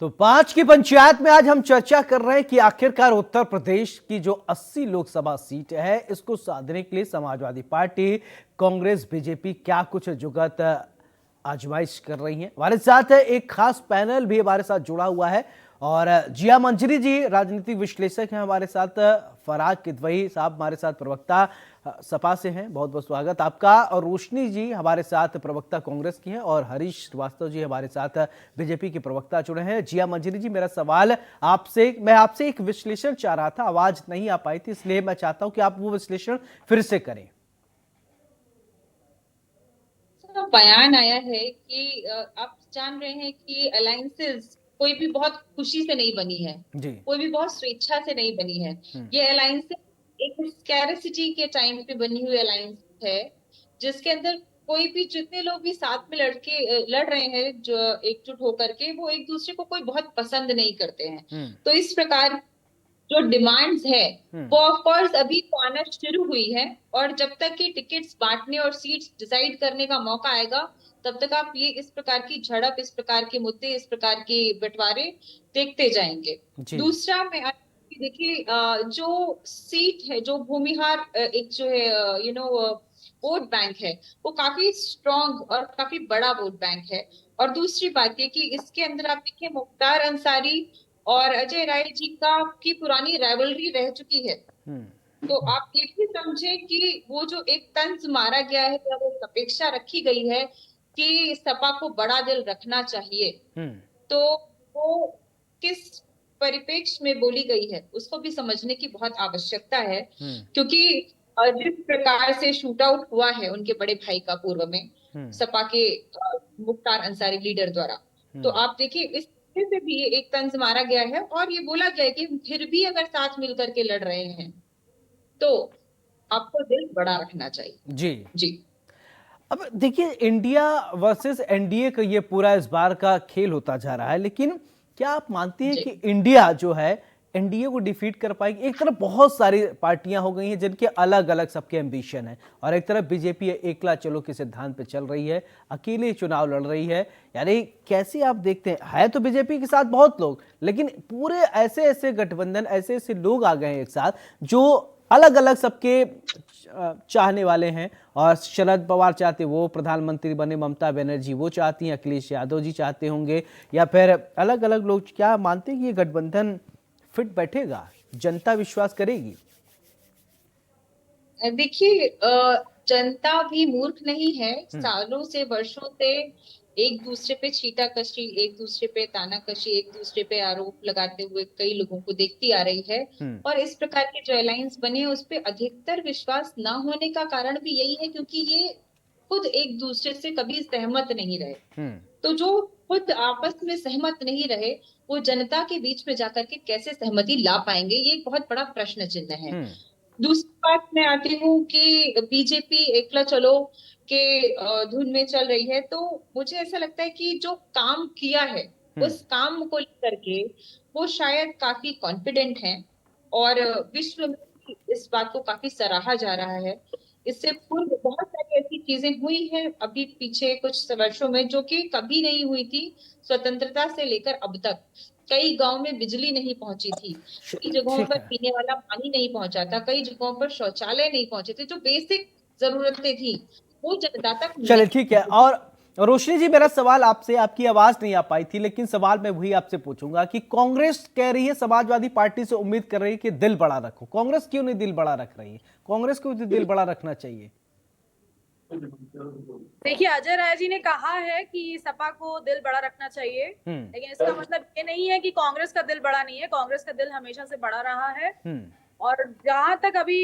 तो 5 की पंचायत में आज हम चर्चा कर रहे हैं कि आखिरकार उत्तर प्रदेश की जो 80 लोकसभा सीट है इसको साधने के लिए समाजवादी पार्टी, कांग्रेस, बीजेपी क्या कुछ जुगत आजमाइश कर रही हैं। हमारे साथ एक खास पैनल भी हमारे साथ जुड़ा हुआ है और जिया मंजरी जी राजनीतिक विश्लेषक हैं हमारे साथ, फराज किदवई साहब हमारे साथ प्रवक्ता सपा से हैं, बहुत बहुत स्वागत आपका। और रोशनी जी हमारे साथ प्रवक्ता कांग्रेस की हैं और हरीश श्रीवास्तव जी हमारे साथ बीजेपी के प्रवक्ता जुड़े हैं। जिया मंजरी जी, मेरा सवाल आपसे, मैं आपसे एक विश्लेषण चाह रहा था, आवाज नहीं आ पाई थी, इसलिए मैं चाहता हूं कि आप वो विश्लेषण फिर से करें। बयान आया है कि आप जान रहे हैं कि अलायंसेस कोई भी बहुत खुशी से नहीं बनी है, जी। कोई भी बहुत स्वेच्छा से नहीं बनी है। ये अलायंसेस एक स्कैरसिटी के टाइम पे बनी हुई अलायंस है, जिसके अंदर कोई भी, जितने लोग भी साथ में लड़ रहे हैं जो एकजुट होकर के, वो एक दूसरे को कोई बहुत पसंद नहीं करते हैं। तो इस प्रकार जो डिमांड्स है वो ऑफ कोर्स अभी तो आना शुरू हुई है, और जब तक कि टिकट्स बांटने और सीट्स डिसाइड करने का मौका आएगा तब तक आप ये इस प्रकार की झड़प, इस प्रकार के मुद्दे, इस प्रकार के बंटवारे देखते जाएंगे। जी। दूसरा मैं देखिए, जो सीट है, जो भूमिहार एक जो है वोट बैंक है, वो काफी स्ट्रॉन्ग और काफी बड़ा वोट बैंक है। और दूसरी बात ये कि इसके अंदर आप देखिए, मुख्तार अंसारी और अजय राय जी का की पुरानी राइवलरी रह चुकी है। तो आप ये भी समझे कि वो जो एक तंज मारा गया है या वो एक अपेक्षा रखी गई है कि सपा को बड़ा दिल रखना चाहिए, तो वो किस परिप्रेक्ष्य में बोली गई है उसको भी समझने की बहुत आवश्यकता है। क्योंकि जिस प्रकार से शूट आउट हुआ है उनके बड़े भाई का पूर्व में सपा के मुख्तार अंसारी लीडर द्वारा, तो आप देखिए इस से भी एक तंज मारा गया है और ये बोला गया है कि फिर भी अगर साथ मिलकर के लड़ रहे हैं तो आपको दिल बड़ा रखना चाहिए। जी। जी। अब देखिए, इंडिया वर्सेस एनडीए का ये पूरा इस बार का खेल होता जा रहा है, लेकिन क्या आप मानते हैं जी। कि इंडिया जो है एनडीए को डिफीट कर पाएगी? एक तरफ बहुत सारी पार्टियां हो गई हैं जिनके अलग अलग सबके एम्बिशन है, और एक तरफ बीजेपी एकला चलो के सिद्धांत पे चल रही है, अकेले चुनाव लड़ रही है। यानी कैसे आप देखते हैं? है तो बीजेपी के साथ बहुत लोग, लेकिन पूरे ऐसे ऐसे गठबंधन, ऐसे ऐसे लोग आ गए हैं एक साथ जो अलग अलग सबके चाहने वाले हैं। और शरद पवार चाहते वो प्रधानमंत्री बने, ममता बनर्जी वो चाहती हैं, अखिलेश यादव जी चाहते होंगे, या फिर अलग अलग लोग। क्या मानते हैं कि ये गठबंधन फिट बैठेगा, जनता विश्वास करेगी? देखिए, जनता भी मूर्ख नहीं है। सालों से, वर्षों से एक दूसरे पे छीटाकशी, एक दूसरे पे तानाकशी, एक दूसरे पे आरोप लगाते हुए कई लोगों को देखती आ रही है। और इस प्रकार के जो अलायंस बने हैं उस पे अधिकतर विश्वास ना होने का कारण भी यही है क्योंकि ये खुद एक दूसरे से कभी सहमत नहीं रहे। तो जो खुद आपस में सहमत नहीं रहे, वो जनता के बीच में जाकर के कैसे सहमति ला पाएंगे, ये एक बहुत बड़ा प्रश्न चिन्ह है। दूसरी बात मैं आती हूँ कि बीजेपी एकला चलो के धुन में चल रही है, तो मुझे ऐसा लगता है कि जो काम किया है उस काम को लेकर के वो शायद काफी कॉन्फिडेंट हैं, और विश्व में भी इस बात को काफी सराहा जा रहा है। इससे पूर्व बहुत सारी ऐसी चीजें हुई हैं अभी पीछे कुछ वर्षों में जो कि कभी नहीं हुई थी। स्वतंत्रता से लेकर अब तक कई गांव में बिजली नहीं पहुंची थी, कई जगहों ठीक पर है। पीने वाला पानी नहीं पहुंचा था, कई जगहों पर शौचालय नहीं पहुंचे थे, जो बेसिक जरूरतें थी वो जनता तक चले, नहीं ठीक है। पहुंची थी। और रोशनी जी, मेरा सवाल आपसे, आपकी आवाज नहीं आ पाई थी, लेकिन सवाल मैं वही आपसे पूछूंगा कि कांग्रेस कह रही है, समाजवादी पार्टी से उम्मीद कर रही है कि दिल बड़ा रखो। कांग्रेस क्यों नहीं दिल बड़ा रख रही है? कांग्रेस को दिल बड़ा रखना चाहिए। देखिए, अजय राय जी ने कहा है कि सपा को दिल बड़ा रखना चाहिए, लेकिन इसका मतलब ये नहीं है कि कांग्रेस का दिल बड़ा नहीं है। कांग्रेस का दिल हमेशा से बड़ा रहा है। और जहां तक अभी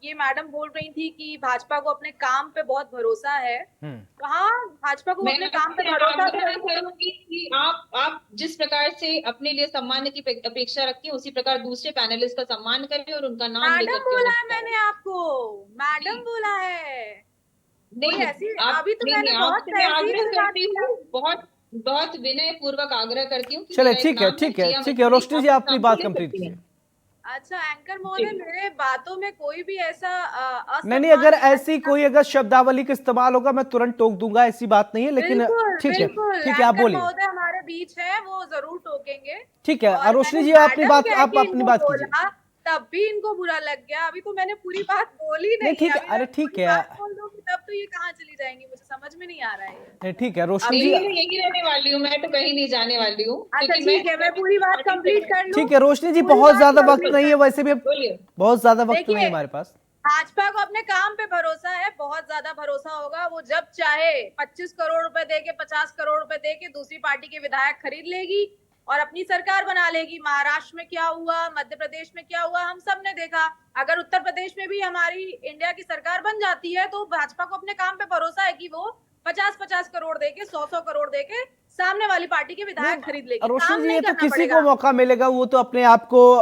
ये मैडम बोल रही थी कि भाजपा को अपने काम पे बहुत भरोसा है, तो हाँ, भाजपा को अपने काम पे भरोसा करूंगी कि आप जिस प्रकार से अपने लिए सम्मान की अपेक्षा रखती हैं उसी प्रकार दूसरे पैनलिस्ट का सम्मान करें और उनका नाम लेकर मैडम के बोला उन्हें है, मैंने आपको मैडम बोला है। कोई नहीं, ऐसी आप अभी तो नहीं मैंने नहीं, बहुत आपसे मैं तहजीब आग्रह से बात करती किया। हूँ, बहुत बहुत विनय पूर्वक आग्रह करती हूँ कि चले, मेरा एक ठीक है, नाम है ठीक है, जिया ठीक है। मंजरी, रोशनी जी, आप इस आपकी नाम को बात ले कंप्लीट सकती कीजिए। हैं। अच्छा एंकर महोदय, मेरे बातों में कोई भी ऐसा नहीं, अगर ऐसी कोई अगर शब्दावली का इस्तेमाल होगा मैं तुरंत टोक दूंगा, ऐसी बात नहीं है, लेकिन बिल्कुल ठीक है, बिल्कुल, ठीक है, आप एंकर बोलिए। महोदय हमारे बीच है, वो जरूर टोकेंगे। ठीक है, और रोशनी मैंने जी अपनी मैडम बात, कह आप के अपनी इनको बात कीजिए। बोला, तब भी इनको बुरा लग गया। अभी तो मैंने पूरी बात बोली नहीं, नहीं ठीक है, है, अभी अरे मैं ठीक पूरी है, बात बोल दूंगी तब तो ये कहाँ चली जाएंगी, मुझे समझ में नहीं आ रहा है ये। नहीं ठीक है रोशनी अभी जी, यही रहने वाली हूँ, मैं तो कहीं नहीं जाने वाली हूँ। अच्छा क्योंकि ठीक है, मैं पूरी बात कंप्लीट कर लूं। ठीक है रोशनी जी, पूरी बहुत बात ज्यादा वक्त कंप्लीट नहीं है, कर वैसे भी बोलिए। बहुत ज्यादा वक्त नहीं है देखिए, हमारे पास। भाजपा को अपने काम पे भरोसा है, बहुत ज्यादा भरोसा होगा। वो जब चाहे 25 करोड़ रुपए दे के, 50 करोड़ रुपए दे के दूसरी पार्टी के विधायक खरीद लेगी और अपनी सरकार बना लेगी। महाराष्ट्र में क्या हुआ, मध्य प्रदेश में क्या हुआ, हम सब ने देखा। अगर उत्तर प्रदेश में भी हमारी इंडिया की सरकार बन जाती है तो भाजपा को अपने काम पे भरोसा है कि वो 50-50 करोड़ दे के, 100-100 करोड़ दे के सामने वाली पार्टी के विधायक खरीद लेगी। रोशनी काम जी, नहीं ये तो करना किसी को पड़ेगा। मौका मिलेगा वो तो अपने आप को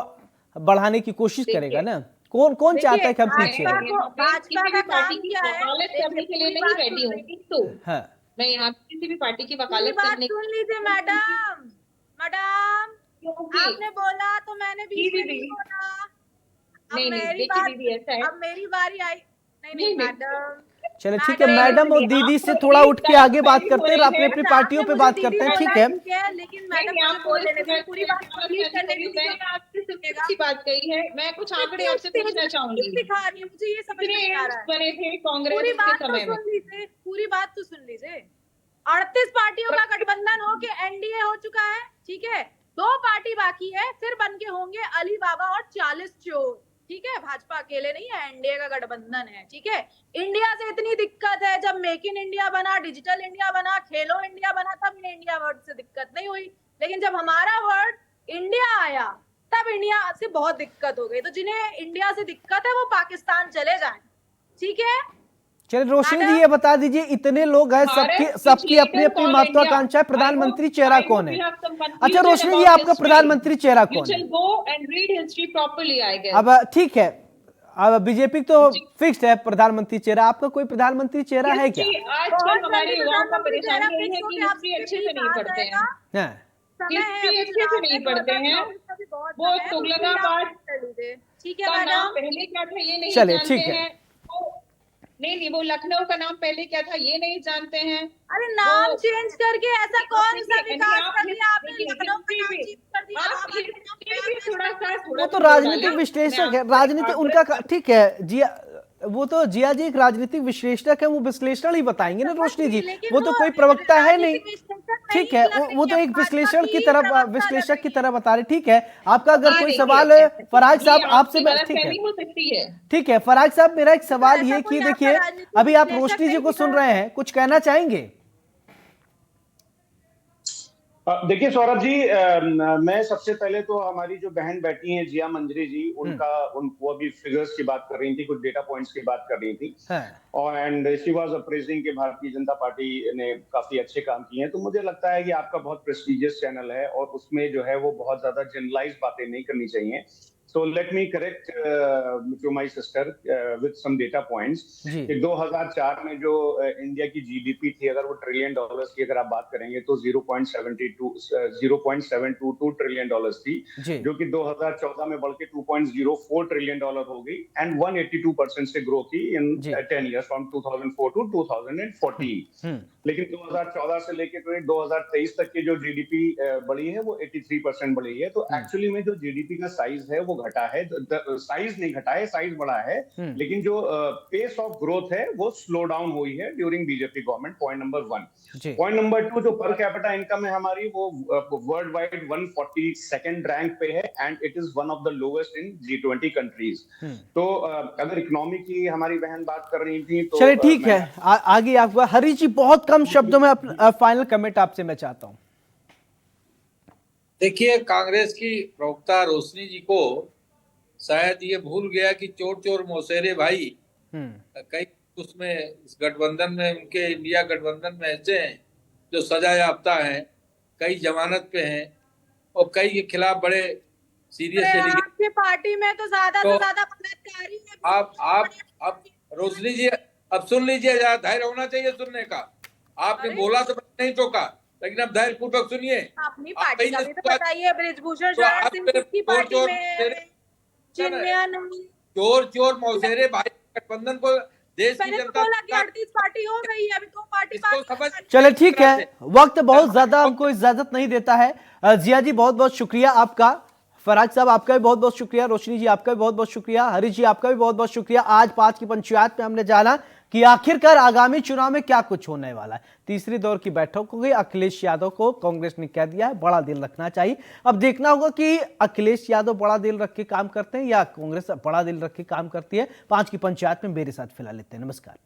बढ़ाने की कोशिश करेगा देखिए, ना। कौन कौन चाहता देखिए, है कि हम पीछे भाजपा रहें? को, यहाँ पे भाजपा किसी का भी पार्टी काम की क्या है, वकालत देखिए करने के लिए पूरी नहीं बात बैठी सुन हूँ, लीजिए। तो हाँ, मैं यहाँ पे किसी भी पार्टी की पूरी वकालत बात करने सुन लीजिए क्योंकि मैडम। मैडम, आपने बोला तो मैंने जी बीच में नहीं दीदी, बोला। अब नहीं नहीं, मेरी देखिए बात, दीदी ऐसा है, अब मेरी बारी आई। नहीं नहीं नहीं नहीं मैडम, चले ठीक है, मैडम, नहीं मैडम और सुनिए, दीदी आप से तो थोड़ा इस उठ के तरफ आगे बात नहीं हो करते हैं, रही अपनी है। अपनी अच्छा पार्टियों आपने पे मुझे बात दीदी करते हैं, बोला ठीक है। ठीक है, लेकिन नहीं मैडम नहीं, मुझे आप बोल इस लेने दीजिए, तरह पूरी से बात कंप्लीट नहीं करने करी हूँ। दीजिए। मैंने आपसे सिर्फ कुछ देखिएगा, ही बात कही है, मैं कुछ आंकड़े कितनी आपसे पूछना कितनी चाहूंगी। सिखा रही है, मुझे ये समझ में कितने नहीं आ एम्स रहा है। बने थे पूरी कांग्रेस के बात तो समय में? सुन लीजिए, पूरी बात तो सुन लीजिए। 38 पार्टियों का गठबंधन हो के एनडीए हो चुका है, ठीक है। 2 पार्टी बाकी है, फिर बन के होंगे अली बाबा और 40 चोर, ठीक है। भाजपा अकेले नहीं है, एनडीए का गठबंधन है, ठीक है। इंडिया से इतनी दिक्कत है, जब मेक इन इंडिया बना, डिजिटल इंडिया बना, खेलो इंडिया बना, तब इन्हें इंडिया वर्ड से दिक्कत नहीं हुई। लेकिन जब हमारा वर्ड इंडिया आया तब इंडिया से बहुत दिक्कत हो गई। तो जिन्हें इंडिया से दिक्कत है वो पाकिस्तान चले जाएं, ठीक है। चलिए रोशनी जी, ये बता दीजिए, इतने लोग हैं, सबकी भारत which सबकी अपनी later अपनी called India. महत्वाकांक्षा है, प्रधानमंत्री चेहरा I कौन hope है? you have some अच्छा confusion रोशनी जी, about आपका history. प्रधानमंत्री चेहरा You कौन है? shall go and read history properly, I guess. अब ठीक है, अब बीजेपी तो फिक्स्ड है प्रधानमंत्री चेहरा, आपका कोई प्रधानमंत्री चेहरा है क्या? हिस्ट्री आजकल बहुत हमारे जल्दी युवाओं का प्रधानमंत्री चेहरा परेशानी यही फिक्स है हो कि के हिस्ट्री आपके अच्छे से बीच नहीं आ पढ़ते हैं। जाएगा। हाँ, समय है, हिस्ट्री अभी अच्छे से चुनाव नहीं है, पढ़ते हैं। 2024 का भी बहुत वो समय है, तो उसके लिए आप तुगलकाबाद वेट कर लीजिए, ठीक है का नाम मैडम। पहले क्या था ये नहीं चलिए जानते ठीक है। हैं। वो नहीं, वो लखनऊ का नाम पहले क्या था ये नहीं जानते हैं। अरे नाम वो चेंज करके ऐसा कौन सा देखिए, विकास आप कर दिया आपने? देखिए, लखनऊ का हिस्ट्री नाम भी चेंज कर दिया, आप इलाहाबाद का नाम हिस्ट्री गया, भी थोड़ा सा वो तो जोड़ राजनीतिक डालें। विश्लेषक है, मैं राजनीति आपको उनका ठीक है जिया, वो तो जिया जी एक राजनीतिक विश्लेषक है, वो विश्लेषण ही बताएंगे ना रोशनी जी, लेकिन वो तो कोई प्रवक्ता है नहीं। राजनीतिक विश्लेषक ठीक नहीं है, लग रही वो तो है, एक भाजपा विश्लेषण की की तरह, प्रवक्ता लग विश्लेषक की रही तरह बता रहे। ठीक है, आपका अगर ये कोई देखिए, सवाल है फराज ये साहब आपसे, आपकी ठीक है, गलतफहमी हो सकती है। ठीक है फराज साहब, मेरा एक सवाल ऐसा ये कोई कि आपका देखिए, राजनीतिक अभी आप विश्लेषक रोशनी जी नहीं को दिखा सुन रहे हैं, कुछ कहना चाहेंगे? देखिए सौरभ जी, मैं सबसे पहले तो हमारी जो बहन बैठी हैं जिया मंजरी जी, वो अभी फिगर्स की बात कर रही थी, कुछ डेटा पॉइंट्स की बात कर रही थी, और एंड शी वाज अप्रेजिंग कि भारतीय जनता पार्टी ने काफी अच्छे काम किए हैं। तो मुझे लगता है कि आपका बहुत प्रेस्टिजियस चैनल है और उसमें जो है वो बहुत ज्यादा जनरलाइज बातें नहीं करनी चाहिए। So let me correct to my sister with some data points. कि 2004 में जो इंडिया की जीडीपी थी, अगर वो ट्रिलियन डॉलर्स की अगर आप बात करेंगे तो 0.722 ट्रिलियन डॉलर्स थी, जो कि 2014 में बढ़ के 2.04 ट्रिलियन डॉलर हो गई एंड 182% से ग्रो की इन 10 इयर्स फ्रॉम 2004 टू 2014। लेकिन 2014 से लेकर 2023 तक की जो जीडीपी बढ़ी है वो 83% बढ़ी है। तो एक्चुअली में जो जीडीपी का साइज है वो घटा है, साइज नहीं घटा है, साइज बढ़ा है, लेकिन जो पेस ऑफ ग्रोथ है वो स्लो डाउन हुई है during BJP government. Point number 1। Point number 2, जो पर कैपिटा इनकम है हमारी वो वर्ल्ड वाइड 142nd रैंक पे है and it is one of the lowest in G20 countries. तो अगर इकोनॉमी की हमारी बहन बात कर रही थी तो चलिए ठीक है, आगे आपका हरी जी बहुत कम शब्दों में फाइनल कमेंट आपसे मैं चाहता हूं। देखिए, कांग्रेस की प्रवक्ता रोशनी जी को शायद ये भूल गया कि चोर चोर मौसेरे भाई कई उसमें इस गठबंधन में, उनके इंडिया गठबंधन में ऐसे हैं जो सजा याफ्ता हैं, कई जमानत पे हैं और कई के खिलाफ बड़े सीरियस आपकी पार्टी में तो ज्यादा से ज्यादा बलात्कारी है। आप रोशनी जी अब सुन लीजिए, धैर्य होना चाहिए सुनने का। आपने बोला तो मैंने नहीं टोका, लेकिन अब धैर्य पूर्वक सुनिए। अपनी पार्टी का भी तो बताइए, ब्रिजभूषण शरण सिंह की पार्टी में। चिन्मया नहीं, चोर चोर मौसेरे भाई गठबंधन को देश की मैंने तो जनता बोला कि 38 पार्टी हो गई है, अभी 2 पार्टी इसको बाकी समझ है। चले ठीक है, वक्त बहुत ज्यादा हमको इजाजत नहीं देता है। जिया जी बहुत बहुत शुक्रिया आपका, फराज साहब आपका भी बहुत बहुत शुक्रिया, रोशनी जी आपका भी बहुत बहुत शुक्रिया, हरीश जी आपका भी बहुत बहुत शुक्रिया। आज 5 की पंचायत में हमने जाना कि आखिरकार आगामी चुनाव में क्या कुछ होने वाला है। तीसरी दौर की बैठक हो गई, अखिलेश यादव को कांग्रेस ने कह दिया है बड़ा दिल रखना चाहिए। अब देखना होगा कि अखिलेश यादव बड़ा दिल रख के काम करते हैं या कांग्रेस बड़ा दिल रख के काम करती है। 5 की पंचायत में मेरे साथ फिलहाल लेते हैं। नमस्कार।